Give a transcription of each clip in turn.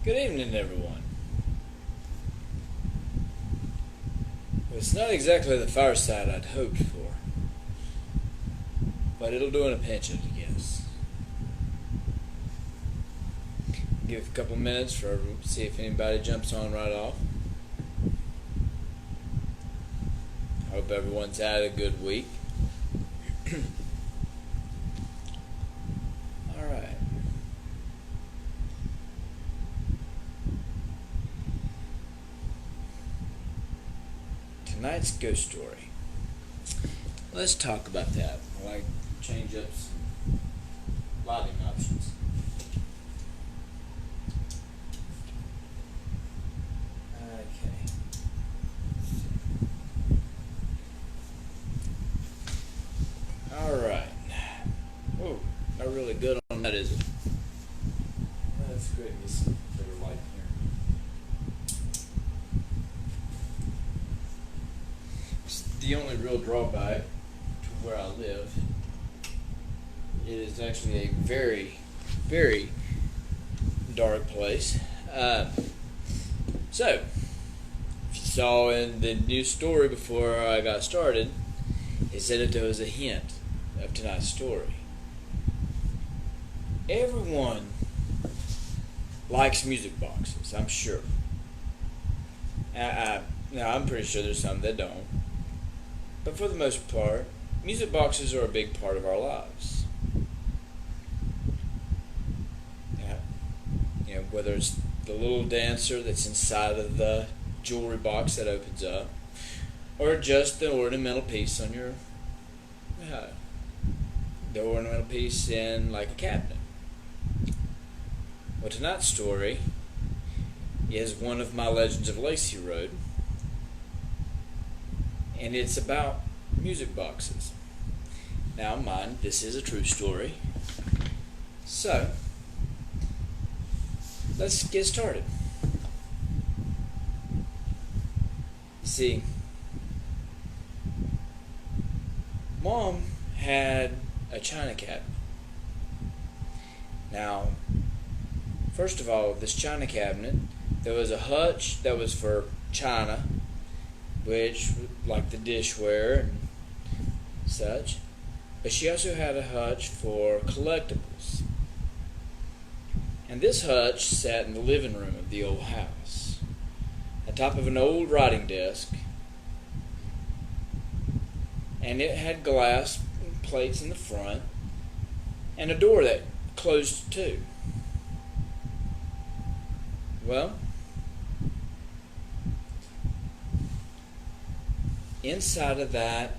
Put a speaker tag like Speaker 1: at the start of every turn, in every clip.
Speaker 1: Good evening, everyone. Well, it's not exactly the fireside I'd hoped for, but it'll do in a pinch, I guess. Give a couple minutes for see if anybody jumps on right off. I hope everyone's had a good week. All right. Tonight's ghost story. Let's talk about that. I like to change up some lighting options. Okay. Alright. Oh, not really good on that, is it? That's great. Get some better light here. It's the only real drawback to where I live. It is actually a very, very dark place. So, if you saw in the news story before I got started, it said that there was a hint of tonight's story. Everyone likes music boxes, I'm sure. Now, I'm pretty sure there's some that don't. But for the most part, music boxes are a big part of our lives. Whether it's the little dancer that's inside of the jewelry box that opens up, or just the ornamental piece on your, the ornamental piece in like a cabinet. Well, tonight's story is one of my Legends of Lacy Road, and it's about music boxes. Now, mind, this is a true story. So, let's get started. You see, Mom had a china cabinet. Now, first of all, this china cabinet, there was a hutch that was for china, which, like the dishware and such, but she also had a hutch for collectibles. And this hutch sat in the living room of the old house, on top of an old writing desk, and it had glass plates in the front, and a door that closed too. Well, inside of that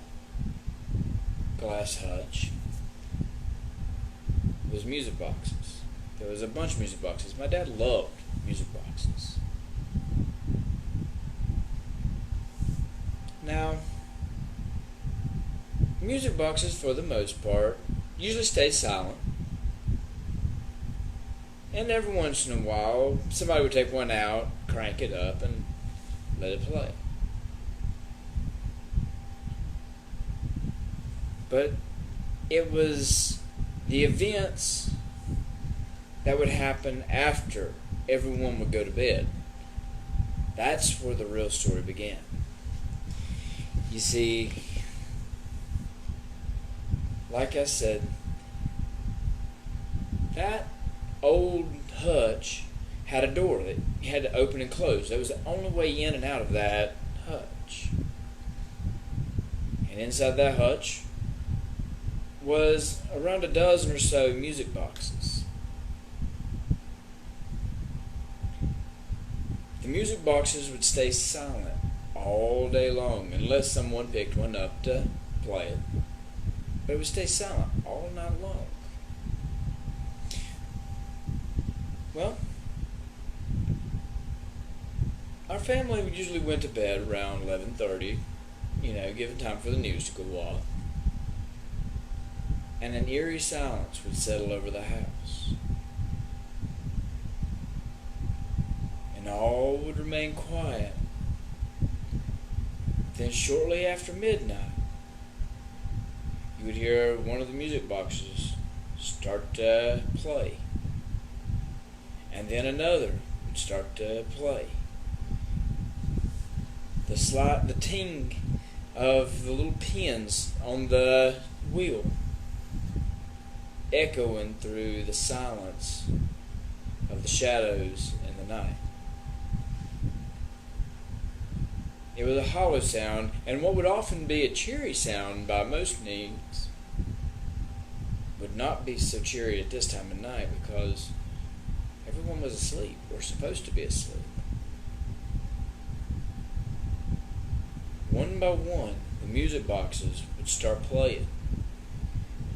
Speaker 1: glass hutch was music boxes. There was a bunch of music boxes. My dad loved music boxes. Now, music boxes, for the most part, usually stay silent. And every once in a while, somebody would take one out, crank it up, and let it play. But it was the events that would happen after everyone would go to bed. That's where the real story began. You see, like I said, that old hutch had a door that you had to open and close. That was the only way in and out of that hutch. And inside that hutch was around a dozen or so music boxes. The music boxes would stay silent all day long unless someone picked one up to play it. But it would stay silent all night long. Well, our family usually went to bed around 11:30, giving time for the news to go off. And an eerie silence would settle over the house. And all would remain quiet. Then shortly after midnight, you would hear one of the music boxes start to play. And then another would would start to play. The ting of the little pins on the wheel echoing through the silence of the shadows in the night. It was a hollow sound, and what would often be a cheery sound by most needs would not be so cheery at this time of night because everyone was asleep, or supposed to be asleep. One by one, the music boxes would start playing.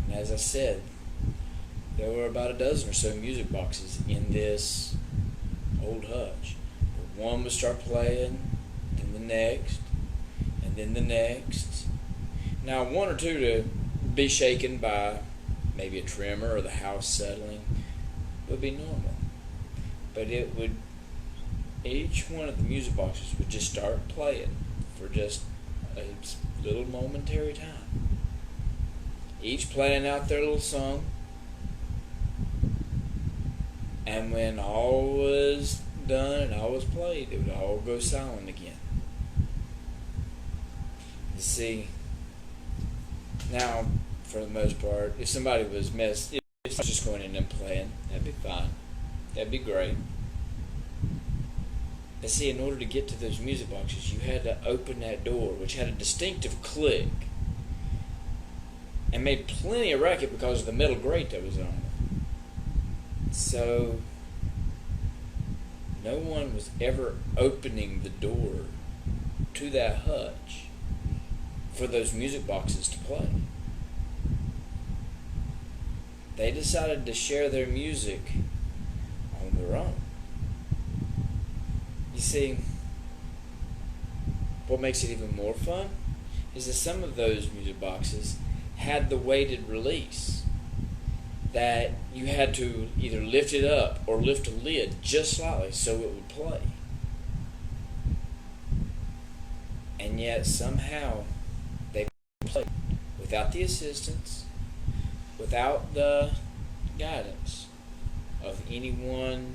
Speaker 1: And as I said, there were about a dozen or so music boxes in this old hutch. But one would start playing, then the next, and then the next. Now, one or two to be shaken by maybe a tremor or the house settling would be normal. But each one of the music boxes would just start playing for just a little momentary time. Each playing out their little song. And when all was done and all was played, it would all go silent again. You see, now, for the most part, if somebody was if I was just going in and playing, that'd be fine. That'd be great. But see, in order to get to those music boxes, you had to open that door, which had a distinctive click, and made plenty of racket because of the metal grate that was on it. So, no one was ever opening the door to that hutch for those music boxes to play. They decided to share their music on their own. You see, what makes it even more fun is that some of those music boxes had the weighted release that you had to either lift it up or lift a lid just slightly so it would play. And yet somehow they played without the assistance, without the guidance of anyone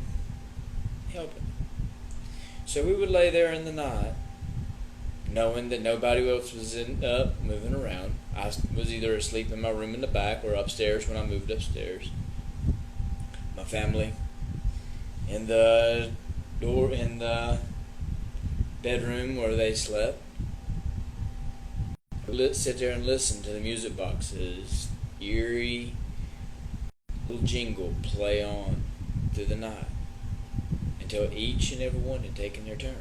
Speaker 1: helping. So we would lay there in the night, knowing that nobody else was up moving around. I was either asleep in my room in the back or upstairs when I moved upstairs. My family in the bedroom where they slept. We'd sit there and listen to the music box's eerie little jingle play on through the night until each and every one had taken their turn.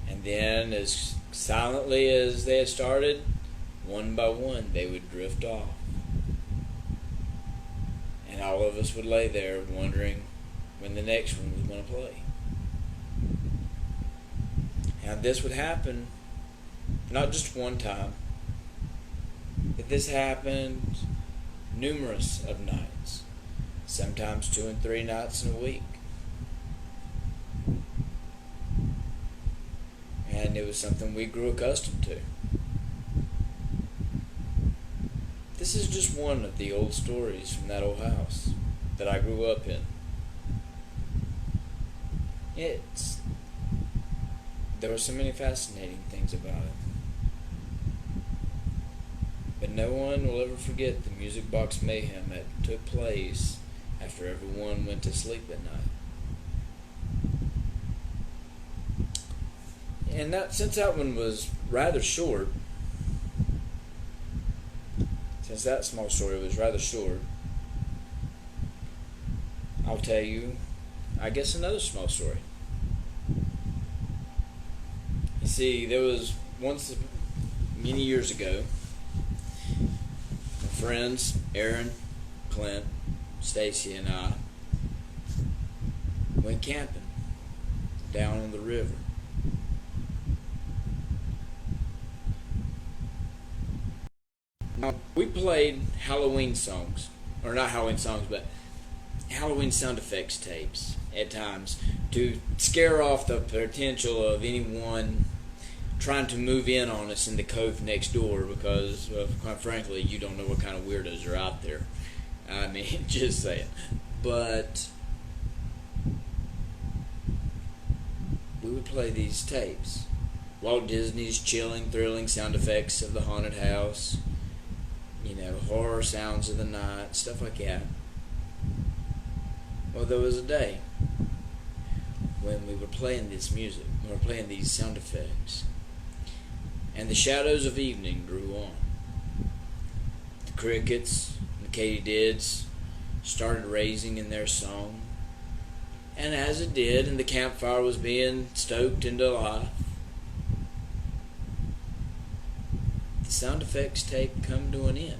Speaker 1: And then, as silently as they had started, one by one they would drift off. And all of us would lay there wondering when the next one was going to play. Now this would happen not just one time, but this happened numerous of nights, sometimes 2 and 3 nights in a week. And it was something we grew accustomed to. This is just one of the old stories from that old house that I grew up in. There were so many fascinating things about it. But no one will ever forget the music box mayhem that took place after everyone went to sleep at night. And since that one was rather short, since that small story was rather short, I'll tell you, I guess, another small story. You see, there was once, many years ago, my friends, Aaron, Clint, Stacy, and I went camping down on the river. Now, we played Halloween songs, or not Halloween songs, but Halloween sound effects tapes at times to scare off the potential of anyone trying to move in on us in the cove next door because, quite frankly, you don't know what kind of weirdos are out there. I mean, just saying. But would play these tapes. Walt Disney's chilling, thrilling sound effects of the haunted house, horror sounds of the night, stuff like that. Well, there was a day when we were playing this music, we were playing these sound effects, and the shadows of evening drew on. The crickets and the katydids started raising in their song, and as it did, and the campfire was being stoked into life, the sound effects tape come to an end.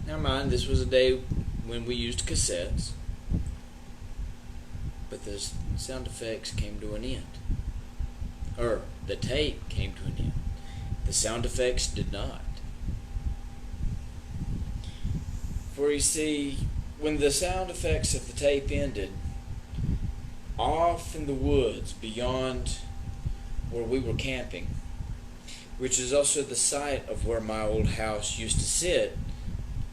Speaker 1: Now mind, this was a day when we used cassettes, but the sound effects came to an end. Or, the tape came to an end. The sound effects did not. For you see, when the sound effects of the tape ended, off in the woods beyond where we were camping, which is also the site of where my old house used to sit,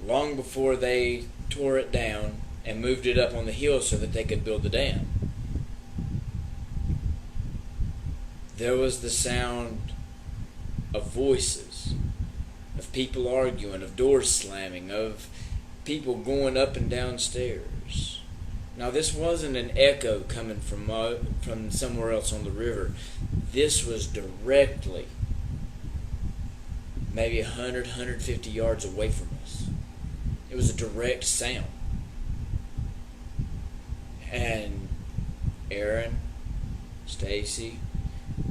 Speaker 1: long before they tore it down and moved it up on the hill so that they could build the dam. There was the sound of voices, of people arguing, of doors slamming, of people going up and down stairs. Now this wasn't an echo coming from somewhere else on the river. This was directly maybe 100, 150 yards away from us. It was a direct sound. And Aaron, Stacy,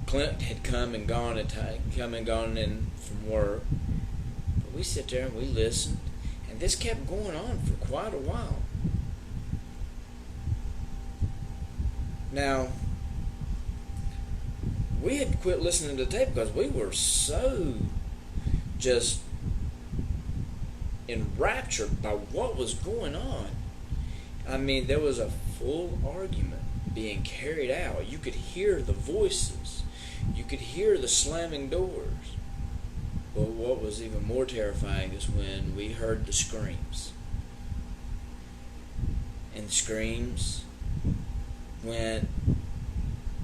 Speaker 1: Clint had come and gone in from work. But we sat there and we listened, and this kept going on for quite a while. Now, we had quit listening to the tape because we were so just enraptured by what was going on. I mean, there was a full argument being carried out. You could hear the voices. You could hear the slamming doors. But what was even more terrifying is when we heard the screams. And the screams went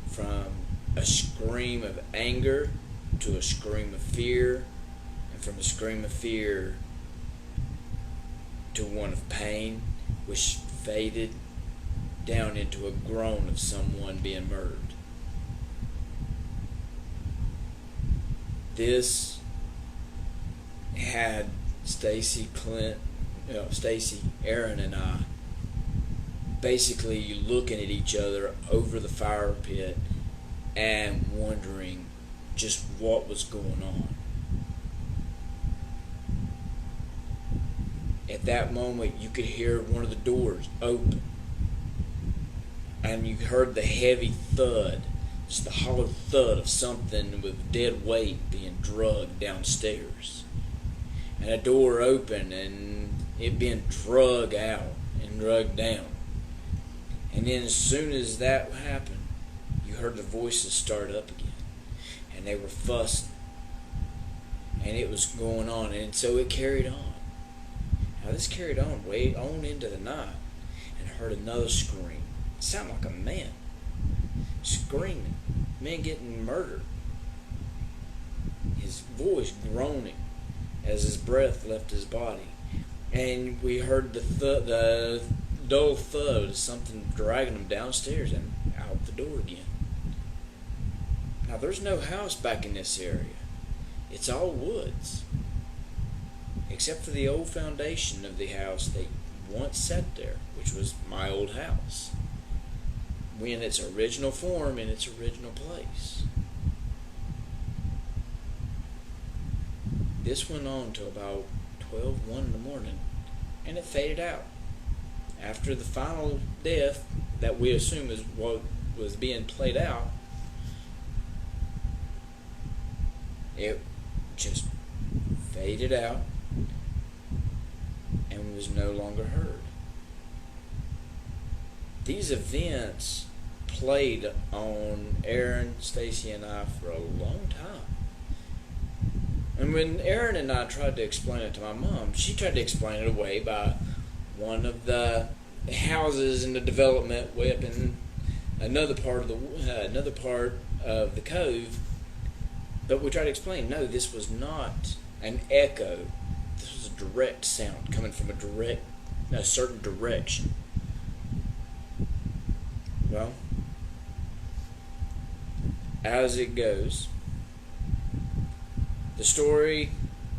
Speaker 1: from a scream of anger to a scream of fear, and from a scream of fear to one of pain, which faded down into a groan of someone being murdered. This had Stacy, Aaron, and I basically looking at each other over the fire pit and wondering just what was going on. At that moment, you could hear one of the doors open, and you heard the heavy thud, just the hollow thud of something with dead weight being dragged downstairs. And a door opened, and it being dragged out and dragged down. And then as soon as that happened, you heard the voices start up again, and they were fussing, and it was going on, and so it carried on. Now this carried on way on into the night, and heard another scream. It sounded like a man screaming, man getting murdered. His voice groaning as his breath left his body, and we heard the dull thud of something dragging him downstairs and out the door again. Now there's no house back in this area. It's all woods, except for the old foundation of the house that once sat there, which was my old house, in its original form, in its original place. This went on till about 1 in the morning, and it faded out. After the final death that we assume is what was being played out, it just faded out and was no longer heard. These events played on Aaron, Stacy, and I for a long time. And when Aaron and I tried to explain it to my mom, she tried to explain it away by one of the houses in the development way up in another part of the cove. But we tried to explain, no, this was not an echo. This was a direct sound coming from a certain direction. Well, as it goes, the story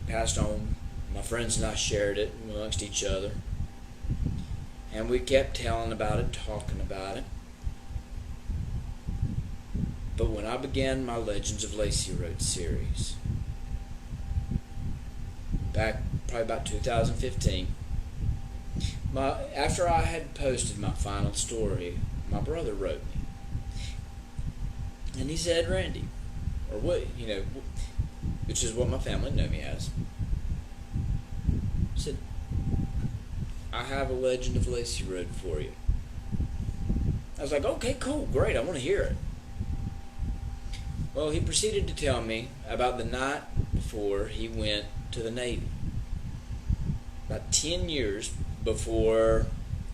Speaker 1: passed on. My friends and I shared it amongst each other. And we kept telling about it, talking about it. But when I began my Legends of Lacy Road series, back probably about 2015, after I had posted my final story, my brother wrote me. And he said, Randy, or what, which is what my family know me as, said, I have a Legend of Lacy Road for you. I was like, okay, cool, great, I want to hear it. Well, he proceeded to tell me about the night before he went to the Navy. About 10 years before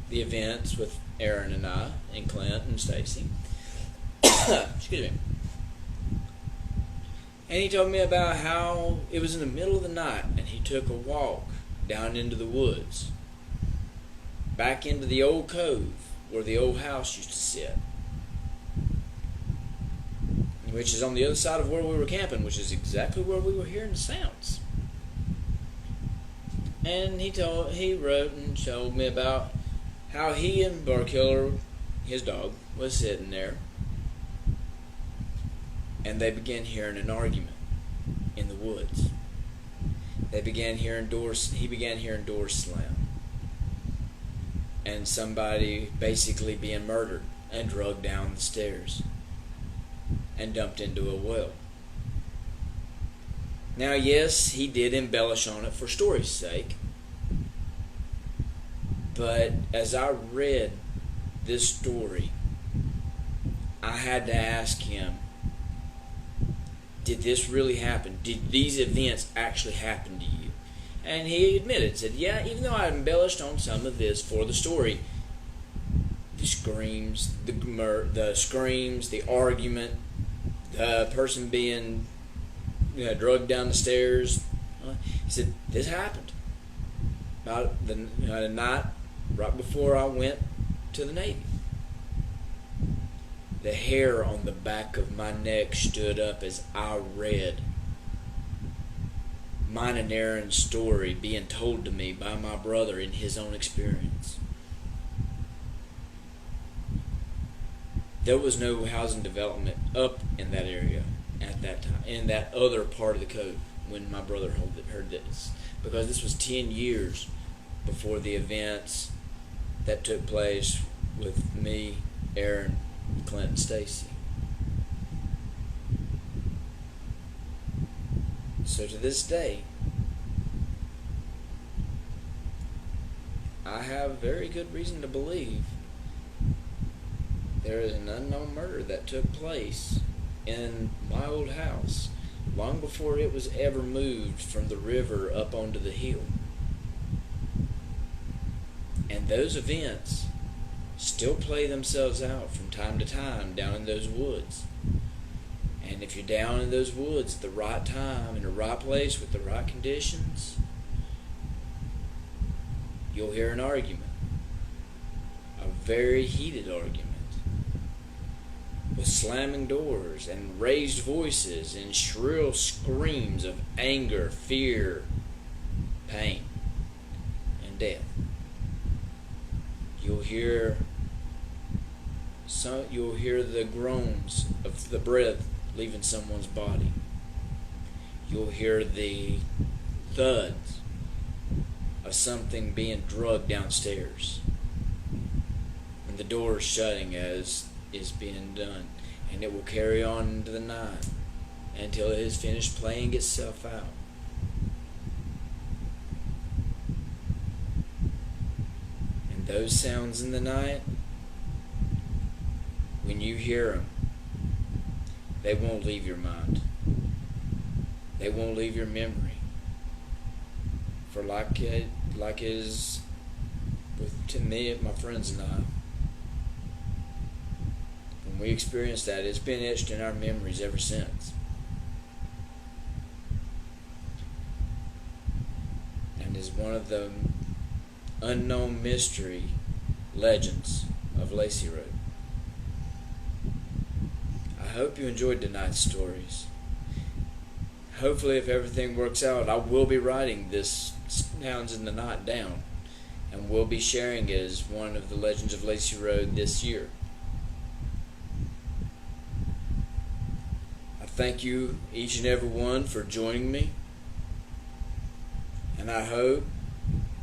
Speaker 1: the events with Aaron and I, and Clint and Stacy. Excuse me. And he told me about how it was in the middle of the night and he took a walk down into the woods, back into the old cove where the old house used to sit, which is on the other side of where we were camping, which is exactly where we were hearing the sounds. And he wrote and told me about how he and Barkiller, his dog, was sitting there, and they began hearing an argument in the woods. He began hearing doors slam, and somebody basically being murdered and drugged down the stairs and dumped into a well. Now, yes, he did embellish on it for story's sake, but as I read this story, I had to ask him, did this really happen? Did these events actually happen to you? And he admitted, said, yeah, even though I embellished on some of this for the story, the screams, the argument, the person being drugged down the stairs, he said, this happened about the night right before I went to the Navy. The hair on the back of my neck stood up as I read mine and Aaron's story being told to me by my brother in his own experience. There was no housing development up in that area at that time, in that other part of the cove, when my brother heard this, because this was 10 years before the events that took place with me, Aaron, Clint, and Stacy. So to this day, I have very good reason to believe there is an unknown murder that took place in my old house long before it was ever moved from the river up onto the hill. And those events still play themselves out from time to time down in those woods. And if you're down in those woods at the right time, in the right place, with the right conditions, you'll hear an argument. A very heated argument. With slamming doors and raised voices and shrill screams of anger, fear, pain, and death. You'll hear the groans of the breath leaving someone's body. You'll hear the thuds of something being drugged downstairs, and the doors shutting as is being done, and it will carry on into the night until it has finished playing itself out. And those sounds in the night, when you hear them, they won't leave your mind. They won't leave your memory. For like it is with to me, my friends and I, when we experienced that, it's been etched in our memories ever since. And is one of the unknown mystery legends of Lacy Road. I hope you enjoyed tonight's stories. Hopefully, if everything works out, I will be writing this Sounds in the Night down, and we'll be sharing it as one of the Legends of Lacy Road this year. I thank you, each and every one, for joining me, and I hope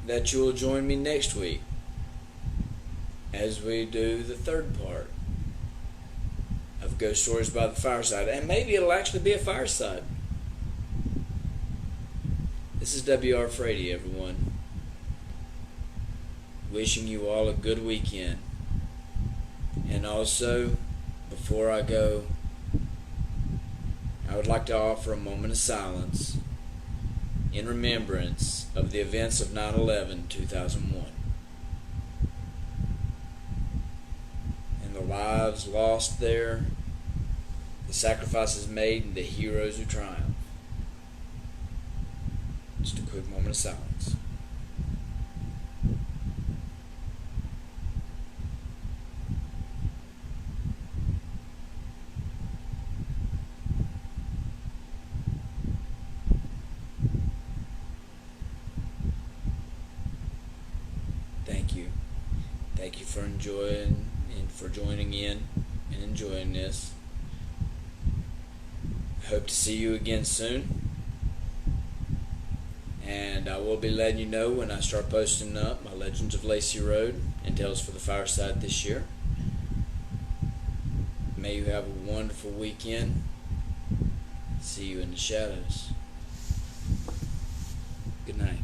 Speaker 1: that you will join me next week as we do the third part of Ghost Stories by the Fireside, and maybe it'll actually be a fireside. This is W.R. Frady, everyone. Wishing you all a good weekend. And also, before I go, I would like to offer a moment of silence in remembrance of the events of 9/11/2001 and the lives lost there, the sacrifices made, and the heroes who triumphed. Just a quick moment of silence. Thank you. Thank you for enjoying and for joining in and enjoying this. I hope to see you again soon. And I will be letting you know when I start posting up my Legends of Lacy Road and Tales for the Fireside this year. May you have a wonderful weekend. See you in the shadows. Good night.